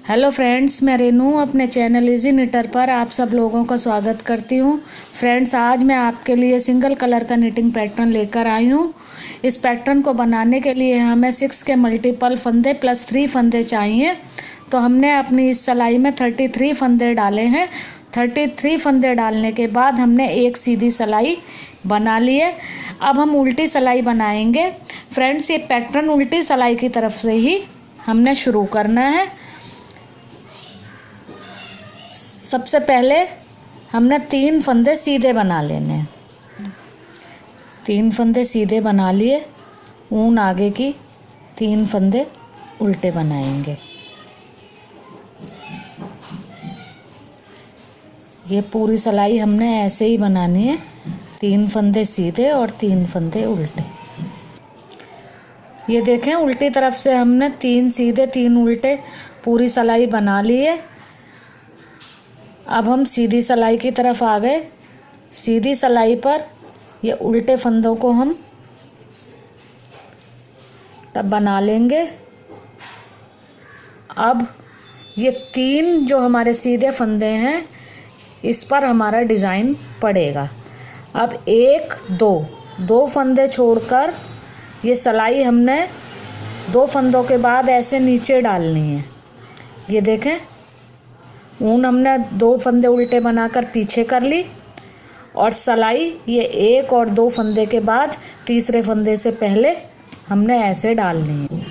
Hello friends, मैं रेनू अपने channel easy knitter पर आप सब लोगों का स्वागत करती हूँ। फ्रेंड्स, आज मैं आपके लिए सिंगल कलर का निटिंग पैटर्न लेकर आई हूँ। इस पैटर्न को बनाने के लिए हमें 6 के मल्टीपल फंदे प्लस 3 फंदे चाहिए। तो हमने अपनी इस सिलाई में 33 फंदे डाले हैं। 33 फंदे डालने के बाद हमने एक सीधी सिलाई बना ली है। अब हम उल्टी सिलाई बनाएंगे। फ्रेंड्स, ये पैटर्न उल्टी सिलाई की तरफ से ही हमने शुरू करना है। सबसे पहले हमने 3 फंदे सीधे बना लेने हैं। 3 फंदे सीधे बना लिए, ऊन आगे की 3 फंदे उल्टे बनाएंगे। ये पूरी सिलाई हमने ऐसे ही बनानी है, 3 फंदे सीधे और 3 फंदे उल्टे। ये देखें, उल्टी तरफ से हमने 3 सीधे 3 उल्टे पूरी सिलाई बना ली है। अब हम सीधी सिलाई की तरफ आ गए। सीधी सिलाई पर ये उल्टे फंदों को हम तब बना लेंगे। अब ये 3 जो हमारे सीधे फंदे हैं, इस पर हमारा डिज़ाइन पड़ेगा। अब 1 2 फंदे छोड़कर ये सिलाई हमने 2 फंदों के बाद ऐसे नीचे डालनी है। ये देखें, ऊन हमने 2 फंदे उल्टे बनाकर पीछे कर ली और सिलाई ये 1 और 2 फंदे के बाद तीसरे फंदे से पहले हमने ऐसे डालनी है।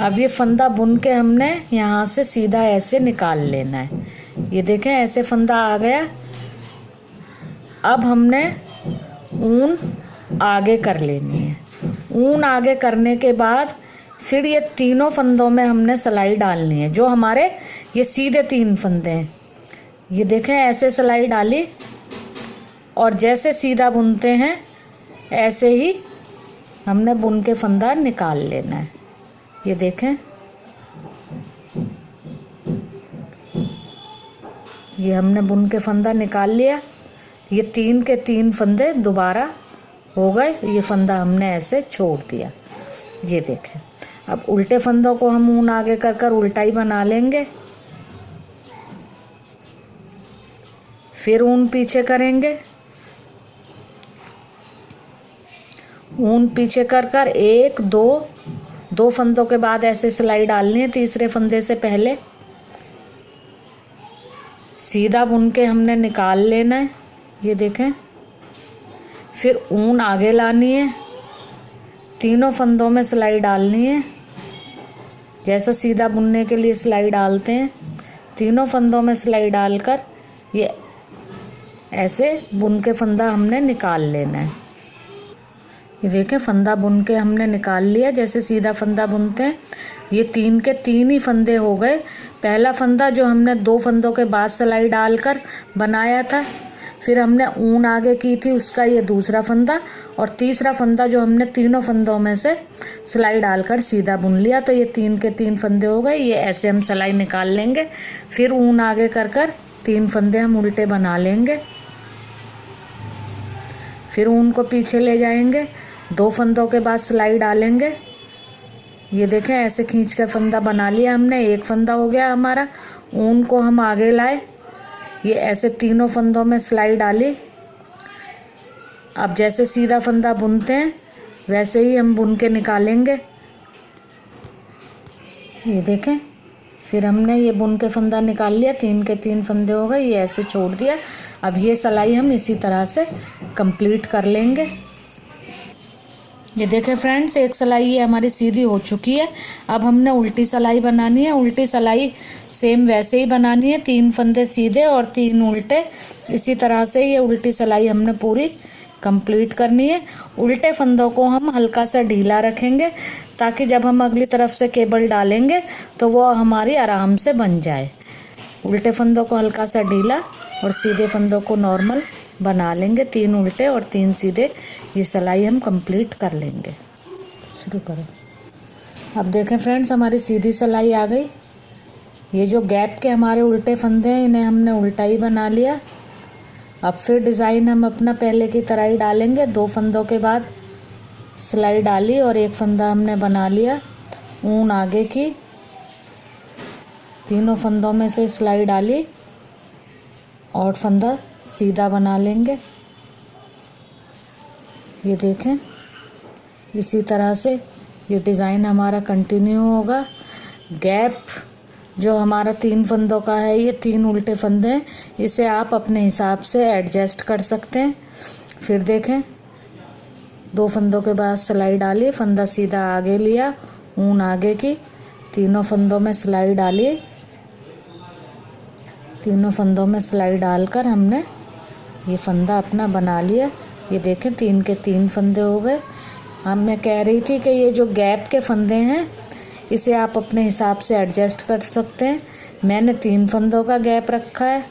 अब ये फंदा बुन के हमने यहाँ से सीधा ऐसे निकाल लेना है। ये देखें, ऐसे फंदा आ गया। अब हमने ऊन आगे कर लेनी है। ऊन आगे करने के बाद फिर ये तीनों फंदों में हमने सिलाई डालनी है, जो हमारे ये सीधे 3 फंदे हैं। ये देखें, ऐसे सिलाई डाली और जैसे सीधा बुनते हैं ऐसे ही हमने बुन के फंदा निकाल लेना है। ये देखें, ये हमने बुन के फंदा निकाल लिया। ये 3 के 3 फंदे दोबारा हो गए। ये फंदा हमने ऐसे छोड़ दिया। ये देखें, अब उल्टे फंदों को हम ऊन आगे कर कर उल्टा ही बना लेंगे। फिर ऊन पीछे करेंगे। ऊन पीछे कर कर 1 2 फंदों के बाद ऐसे सिलाई डालनी है तीसरे फंदे से पहले। सीधा बुन के हमने निकाल लेना है। ये देखें, फिर ऊन आगे लानी है, तीनों फंदों में सिलाई डालनी है। जैसा सीधा बुनने के लिए सिलाई डालते हैं, तीनों फंदों में सिलाई डालकर ये ऐसे बुन के फंदा हमने निकाल लेना है। ये देखें, फंदा बुन के हमने निकाल लिया जैसे सीधा फंदा बुनते हैं। ये 3 के 3 ही फंदे हो गए। पहला फंदा जो हमने 2 फंदों के बाद सिलाई डालकर बनाया था, फिर हमने ऊन आगे की थी, उसका ये दूसरा फंदा, और तीसरा फंदा जो हमने तीनों फंदों में से सिलाई डालकर सीधा बुन लिया। तो ये 3 के 3 फंदे हो गए। ये ऐसे हम सिलाई निकाल लेंगे। फिर ऊन आगे कर कर 3 फंदे हम उल्टे बना लेंगे। फिर ऊन को पीछे ले जाएंगे, 2 फंदों के बाद सिलाई डालेंगे। ये देखें, ऐसे खींच कर फंदा बना लिया हमने। 1 फंदा हो गया हमारा। ऊन को हम आगे लाए, ये ऐसे तीनों फंदों में सिलाई डाली। अब जैसे सीधा फंदा बुनते हैं वैसे ही हम बुन के निकालेंगे। ये देखें, फिर हमने ये बुन के फंदा निकाल लिया। 3 के 3 फंदे हो गए। ये ऐसे छोड़ दिया। अब ये सिलाई हम इसी तरह से कंप्लीट कर लेंगे। ये देखें फ्रेंड्स, एक सिलाई ये हमारी सीधी हो चुकी है। अब हमने उल्टी सिलाई बनानी है। उल्टी सिलाई सेम वैसे ही बनानी है, 3 फंदे सीधे और 3 उल्टे। इसी तरह से ये उल्टी सिलाई हमने पूरी कंप्लीट करनी है। उल्टे फंदों को हम हल्का सा ढीला रखेंगे ताकि जब हम अगली तरफ से केबल डालेंगे तो वो हमारी आराम से बन जाए। उल्टे फंदों को हल्का सा ढीला और सीधे फंदों को नॉर्मल बना लेंगे। 3 उल्टे और 3 सीधे, ये सिलाई हम कंप्लीट कर लेंगे। शुरू करो। अब देखें फ्रेंड्स, हमारी सीधी सिलाई आ गई। ये जो गैप के हमारे उल्टे फंदे हैं, इन्हें हमने उल्टा ही बना लिया। अब फिर डिज़ाइन हम अपना पहले की तरह ही डालेंगे। 2 फंदों के बाद सिलाई डाली और 1 फंदा हमने बना लिया। ऊन आगे की, तीनों फंदों में से सिलाई डाली और फंदा सीधा बना लेंगे। ये देखें, इसी तरह से ये डिज़ाइन हमारा कंटिन्यू होगा। गैप जो हमारा 3 फंदों का है, ये 3 उल्टे फंदे हैं, इसे आप अपने हिसाब से एडजस्ट कर सकते हैं। फिर देखें, 2 फंदों के बाद सिलाई डाली, फंदा सीधा आगे लिया, ऊन आगे की, तीनों फंदों में सिलाई डाली। तीनों फंदों में सिलाई डालकर हमने ये फंदा अपना बना लिया। ये देखें, 3 के 3 फंदे हो गए। मैं कह रही थी कि ये जो गैप के फंदे हैं, इसे आप अपने हिसाब से एडजस्ट कर सकते हैं। मैंने 3 फंदों का गैप रखा है,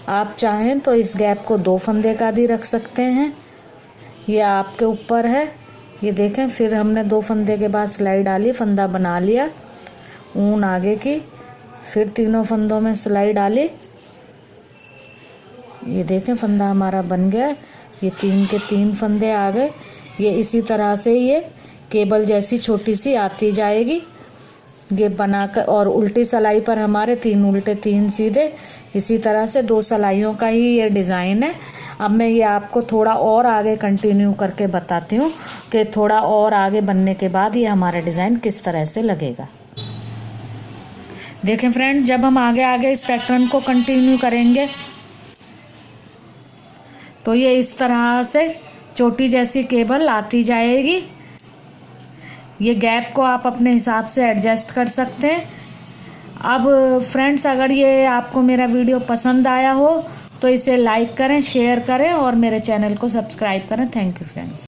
आप चाहें तो इस गैप को 2 फंदे का भी रख सकते हैं, ये आपके ऊपर है। ये देखें, फिर हमने 2 फंदे के बाद सिलाई डाली, फंदा बना लिया, ऊन आगे की, फिर तीनों फंदों में सिलाई डाली। ये देखें, फंदा हमारा बन गया। ये 3 के 3 फंदे आ गए। ये इसी तरह से ये केबल जैसी छोटी सी आती जाएगी। ये बनाकर, और उल्टी सिलाई पर हमारे 3 उल्टे 3 सीधे, इसी तरह से 2 सिलाइयों का ही ये डिज़ाइन है। अब मैं ये आपको थोड़ा और आगे कंटिन्यू करके बताती हूँ कि थोड़ा और आगे बनने के बाद ये हमारा डिज़ाइन किस तरह से लगेगा। देखें फ्रेंड, जब हम आगे आगे इस पैटर्न को कंटिन्यू करेंगे तो ये इस तरह से चोटी जैसी केबल आती जाएगी। ये गैप को आप अपने हिसाब से एडजस्ट कर सकते हैं। अब फ्रेंड्स, अगर ये आपको मेरा वीडियो पसंद आया हो तो इसे लाइक करें, शेयर करें और मेरे चैनल को सब्सक्राइब करें। Thank you friends.